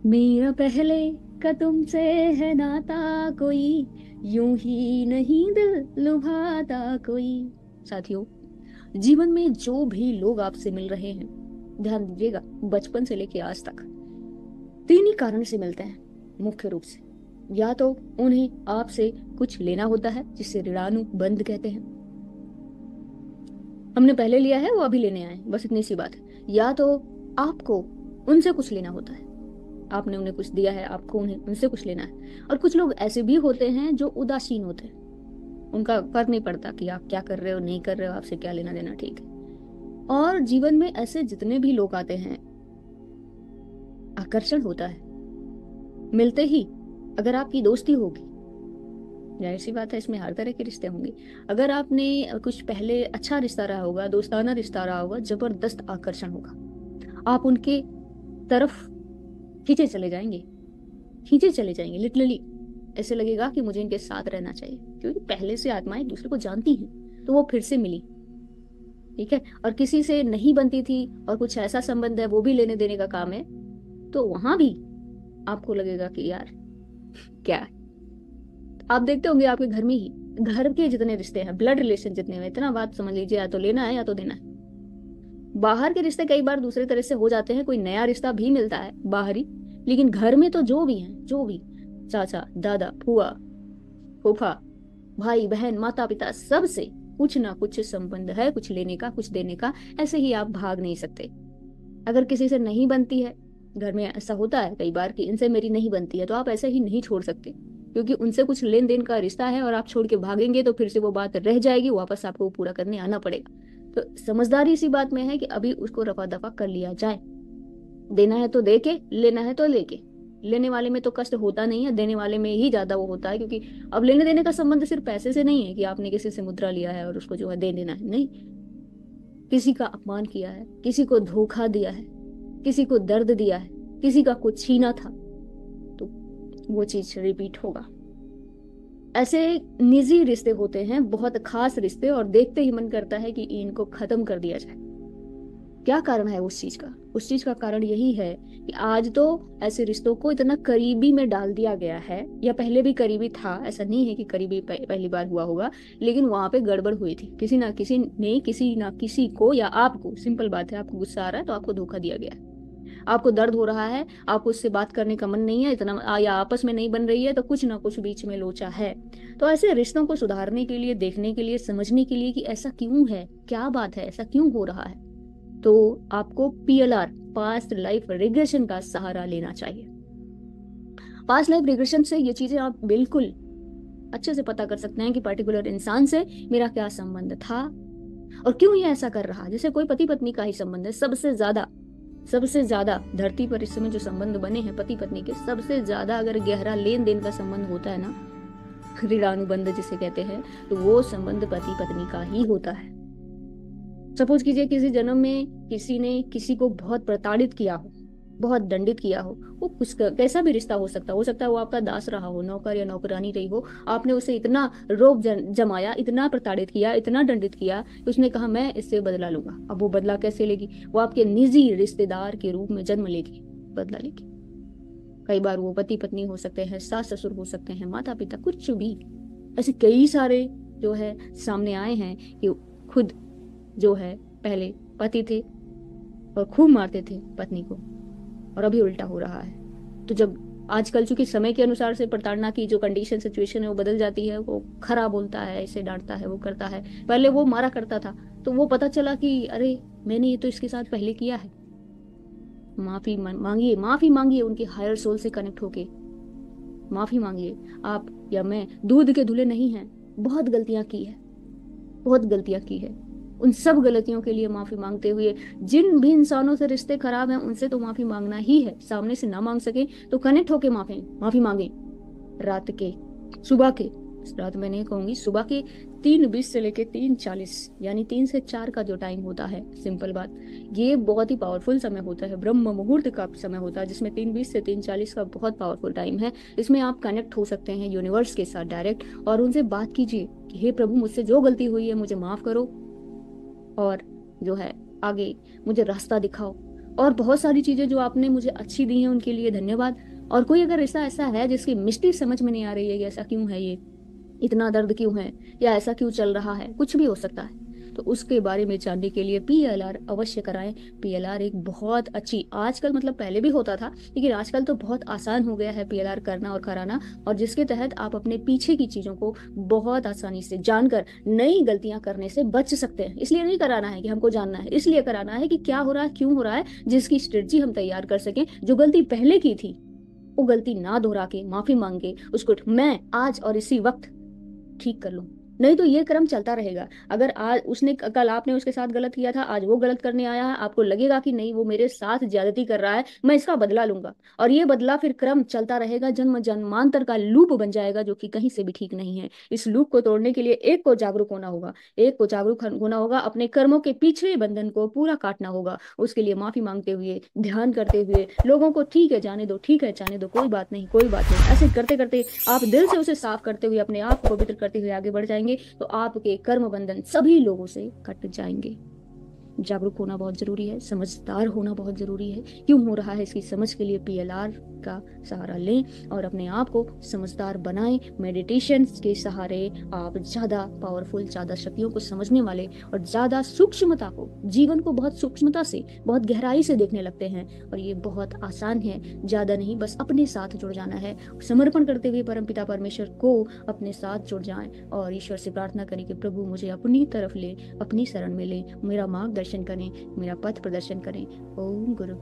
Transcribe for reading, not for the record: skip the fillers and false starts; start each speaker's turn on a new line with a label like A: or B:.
A: मेरा पहले का तुमसे है नाता कोई, यूं ही नहीं दिल लुभाता कोई। साथियों, जीवन में जो भी लोग आपसे मिल रहे हैं, ध्यान दीजिएगा, बचपन से लेके आज तक तीन ही कारण से मिलते हैं मुख्य रूप से। या तो उन्हें आपसे कुछ लेना होता है, जिसे ऋणानुबंध कहते हैं। हमने पहले लिया है, वो अभी लेने आए, बस इतनी सी बात है। या तो आपको उनसे कुछ लेना होता है, आपने उन्हें कुछ दिया है, आपको उन्हें उनसे कुछ लेना है। और कुछ लोग ऐसे भी होते हैं जो उदासीन होते हैं, उनका फर्क नहीं पड़ता कि आप क्या कर रहे हो नहीं कर रहे हो, आपसे क्या लेना देना, ठीक है। और जीवन में ऐसे जितने भी लोग आते हैं, आकर्षण होता है मिलते ही। अगर आपकी दोस्ती होगी, जाहिर सी बात है इसमें हर तरह के रिश्ते होंगे। अगर आपने कुछ पहले अच्छा रिश्ता रहा होगा, दोस्ताना रिश्ता रहा होगा, जबरदस्त आकर्षण होगा, आप उनके तरफ खींचे चले जाएंगे, खींचे चले जाएंगे लिटरली। ऐसे लगेगा कि मुझे इनके साथ रहना चाहिए, क्योंकि पहले से आत्माएं एक दूसरे को जानती हैं, तो वो फिर से मिली, ठीक है। और किसी से नहीं बनती थी और कुछ ऐसा संबंध है, वो भी लेने देने का काम है, तो वहां भी आपको लगेगा कि यार क्या है। आप देखते होंगे आपके घर में ही, घर के जितने रिश्ते हैं, ब्लड रिलेशन जितने हैं, इतना बात समझ लीजिए, या तो लेना है या तो देना है। बाहर के रिश्ते कई बार दूसरे तरह से हो जाते हैं, कोई नया रिश्ता भी मिलता है बाहरी, लेकिन घर में तो जो भी हैं, जो भी चाचा दादा फुआ फूफा भाई बहन माता पिता, सबसे कुछ ना कुछ संबंध है, कुछ लेने का कुछ देने का। ऐसे ही आप भाग नहीं सकते। अगर किसी से नहीं बनती है, घर में ऐसा होता है कई बार कि इनसे मेरी नहीं बनती है, तो आप ऐसे ही नहीं छोड़ सकते, क्योंकि उनसे कुछ लेन देन का रिश्ता है, और आप छोड़ के भागेंगे तो फिर से वो बात रह जाएगी, वापस आपको वो पूरा करने आना पड़ेगा। तो समझदारी इसी बात में है कि अभी उसको रफा दफा कर लिया जाए। देना है तो दे के, लेना है तो लेके। लेने वाले में तो कष्ट होता नहीं है, देने वाले में ही ज्यादा वो होता है, क्योंकि अब लेने देने का संबंध सिर्फ पैसे से नहीं है कि आपने किसी से मुद्रा लिया है और उसको जो है दे देना है, नहीं। किसी का अपमान किया है, किसी को धोखा दिया है, किसी को दर्द दिया है, किसी का कुछ छीना था, तो वो चीज रिपीट होगा। ऐसे निजी रिश्ते होते हैं, बहुत खास रिश्ते, और देखते ही मन करता है कि इनको खत्म कर दिया जाए। क्या कारण है उस चीज का? उस चीज का कारण यही है कि आज तो ऐसे रिश्तों को इतना करीबी में डाल दिया गया है, या पहले भी करीबी था, ऐसा नहीं है कि करीबी पहली बार हुआ होगा, लेकिन वहां पे गड़बड़ हुई थी। किसी ना किसी को, या आपको, सिंपल बात है, आपको गुस्सा आ रहा है तो आपको धोखा दिया गया है। आपको दर्द हो रहा है, आपको उससे बात करने का मन नहीं है इतना, या आपस में नहीं बन रही है, तो कुछ ना कुछ बीच में लोचा है। तो ऐसे रिश्तों को सुधारने के लिए, देखने के लिए, समझने के लिए कि ऐसा क्यों है, क्या बात है, ऐसा क्यों हो रहा है, तो आपको पीएलआर, पास्ट लाइफ रिग्रेशन का सहारा लेना चाहिए। पास्ट लाइफ रिग्रेशन से ये चीजें आप बिल्कुल अच्छे से पता कर सकते हैं कि पर्टिकुलर इंसान से मेरा क्या संबंध था और क्यों ये ऐसा कर रहा। जैसे कोई पति पत्नी का ही संबंध है, सबसे ज्यादा धरती पर इस समय जो संबंध बने हैं पति पत्नी के, सबसे ज्यादा अगर गहरा लेन देन का संबंध होता है ना, ऋणानुबंध जिसे कहते हैं, तो वो संबंध पति पत्नी का ही होता है। सपोज कीजिए किसी जन्म में किसी ने किसी को बहुत प्रताड़ित किया हो, बहुत दंडित किया हो, वो कुछ कैसा भी रिश्ता हो सकता है वो आपका दास रहा हो, नौकर या नौकरानी रही हो, आपने उसे इतना रोब जमाया, इतना प्रताड़ित किया, इतना दंडित किया कि उसने कहा मैं इससे बदला लूंगा। अब वो बदला कैसे लेगी? वो आपके निजी रिश्तेदार के रूप में जन्म लेगी, बदला लेगी। कई बार वो पति पत्नी हो सकते हैं, सास ससुर हो सकते हैं, माता पिता, कुछ भी। ऐसे कई सारे जो है सामने आए हैं कि खुद जो है पहले पति थे और खूब मारते थे पत्नी को, और अभी उल्टा हो रहा है। तो जब आजकल चूंकि समय के अनुसार से प्रताड़ना की जो कंडीशन सिचुएशन है वो बदल जाती है, वो खरा बोलता है, इसे डांटता है, वो करता है। पहले वो मारा करता था, तो वो पता चला कि अरे मैंने ये तो इसके साथ पहले किया है। माफी मांगिए, माफी मांगिए, उनके हायर सोल से कनेक्ट होके माफी मांगिए। आप या मैं दूध के धुले नहीं हैं, बहुत गलतियां की है, बहुत गलतियां की है। उन सब गलतियों के लिए माफी मांगते हुए, जिन भी इंसानों से रिश्ते खराब हैं उनसे तो माफी मांगना ही है। सामने से ना मांग सके तो कनेक्ट होके माफी माफी मांगे। रात के, सुबह के, रात में नहीं कहूंगी, सुबह के 3:20 से लेके 3:40, यानी 3 से 4 का जो टाइम होता है, सिंपल बात, ये बहुत ही पावरफुल समय होता है, ब्रह्म मुहूर्त का समय होता है, जिसमें 3:20 से 3:40 का बहुत पावरफुल टाइम है। इसमें आप कनेक्ट हो सकते हैं यूनिवर्स के साथ डायरेक्ट, और उनसे बात कीजिए कि हे प्रभु, मुझसे जो गलती हुई है मुझे माफ करो, और जो है आगे मुझे रास्ता दिखाओ, और बहुत सारी चीजें जो आपने मुझे अच्छी दी हैं उनके लिए धन्यवाद। और कोई अगर रिश्ता ऐसा है जिसकी मिस्ट्री समझ में नहीं आ रही है कि ऐसा क्यों है, ये इतना दर्द क्यों है, या ऐसा क्यों चल रहा है, कुछ भी हो सकता है, तो उसके बारे में जानने के लिए पीएलआर अवश्य कराएं। पीएलआर एक बहुत अच्छी, आजकल मतलब पहले भी होता था लेकिन आजकल तो बहुत आसान हो गया है पीएलआर करना और कराना, और जिसके तहत आप अपने पीछे की चीजों को बहुत आसानी से जानकर नई गलतियां करने से बच सकते हैं। इसलिए नहीं कराना है कि हमको जानना है, इसलिए कराना है कि क्या हो रहा है, क्यों हो रहा है, जिसकी स्ट्रेटजी हम तैयार कर सकें, जो गलती पहले की थी वो गलती ना दोहरा के, माफी मांग के उसको मैं आज और इसी वक्त ठीक कर लूं। नहीं तो ये क्रम चलता रहेगा। अगर आज उसने, कल आपने उसके साथ गलत किया था, आज वो गलत करने आया है, आपको लगेगा कि नहीं वो मेरे साथ ज्यादती कर रहा है, मैं इसका बदला लूंगा, और ये बदला फिर क्रम चलता रहेगा, जन्म जन्मांतर का लूप बन जाएगा, जो कि कहीं से भी ठीक नहीं है। इस लूप को तोड़ने के लिए एक को जागरूक होना होगा, एक को जागरूक होना होगा, अपने कर्मों के पिछले बंधन को पूरा काटना होगा। उसके लिए माफी मांगते हुए, ध्यान करते हुए, लोगों को ठीक है जाने दो, ठीक है जाने दो, कोई बात नहीं, कोई बात नहीं, ऐसे करते करते आप दिल से उसे साफ करते हुए, अपने आप को पवित्र करते हुए आगे बढ़ जाएंगे, तो आपके कर्म बंधन सभी लोगों से कट जाएंगे। जागरूक होना बहुत जरूरी है, समझदार होना बहुत जरूरी है। क्यों हो रहा है इसकी समझ के लिए पीएलआर का सहारा लें और अपने आप को समझदार बनाएं। मेडिटेशन के सहारे आप ज्यादा पावरफुल, ज्यादा शक्तियों को समझने वाले और ज्यादा सूक्ष्मता को, जीवन को बहुत सूक्ष्मता से, बहुत गहराई से देखने लगते हैं। और ये बहुत आसान है, ज्यादा नहीं, बस अपने साथ जुड़ जाना है। समर्पण करते हुए परमपिता परमेश्वर को अपने साथ जुड़ जाएं और ईश्वर से प्रार्थना करें कि प्रभु मुझे अपनी तरफ ले, अपनी शरण में ले, मेरा मार्गदर्शन करें, मेरा पथ प्रदर्शन करें। ओम गुरु।